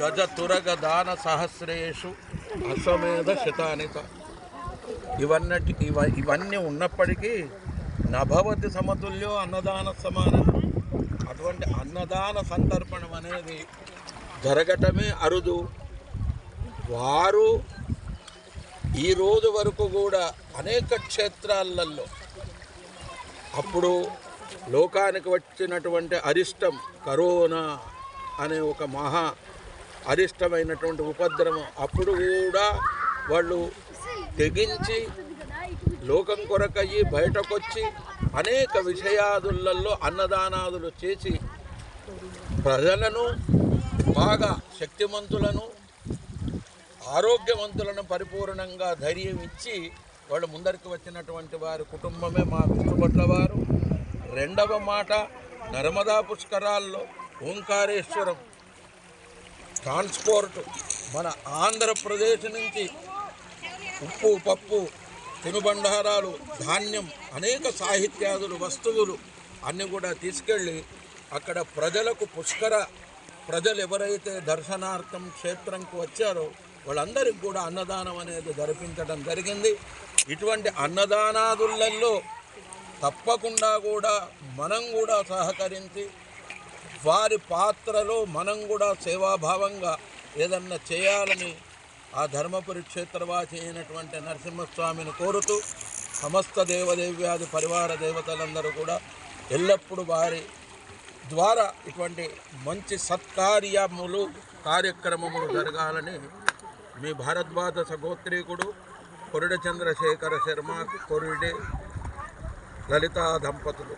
గజ తురగ దాన సహస్రేషు అశ్వమేధ శతానిత. ఇవన్నీ ఉన్నప్పటికీ నభవతి సమతుల్యో అన్నదాన సమానం. అటువంటి అన్నదాన సంతర్పణం అనేది జరగటమే అరుదు. వారు ఈ రోజు వరకు కూడా అనేక క్షేత్రాలలో అప్పుడు లోకానికి వచ్చినటువంటి అరిష్టం, కరోనా అనే ఒక మహా అరిష్టమైనటువంటి ఉపద్రవం, అప్పుడు కూడా వాళ్ళు తెగించి లోకం కొరకయ్యి బయటకొచ్చి అనేక విషయాదులలో అన్నదానాదులు చేసి ప్రజలను బాగా శక్తిమంతులను ఆరోగ్యవంతులను పరిపూర్ణంగా ధైర్యం ఇచ్చి వాళ్ళు ముందరికి వచ్చినటువంటి వారి కుటుంబమే మా విష్ణుభట్ల వారు. రెండవ మాట, నర్మదా పుష్కరాల్లో ఓంకారేశ్వరం ట్రాన్స్పోర్ట్ మన ఆంధ్రప్రదేశ్ నుంచి ఉప్పు, పప్పు, తినుబండారాలు, ధాన్యం, అనేక సాహిత్యాదులు, వస్తువులు అన్నీ కూడా తీసుకెళ్ళి అక్కడ ప్రజలకు ప్రజలు ఎవరైతే దర్శనార్థం క్షేత్రంకు వచ్చారో వాళ్ళందరికీ కూడా అన్నదానం అనేది జరిపించడం జరిగింది. ఇటువంటి అన్నదానాదులలో తప్పకుండా కూడా మనం కూడా సహకరించి వారి పాత్రలో మనం కూడా సేవాభావంగా ఏదన్నా చేయాలని ఆ ధర్మపురి క్షేత్రవాసి అయినటువంటి నరసింహస్వామిని కోరుతూ సమస్త దేవదేవ్యాది పరివార దేవతలందరూ కూడా ఎల్లప్పుడూ వారి ద్వారా ఇటువంటి మంచి కార్యక్రమములు జరగాలని మీ భారద్వాజ సగోత్రీకుడు కొరిడ చంద్రశేఖర శర్మ, కొరిడే లలితా దంపతులు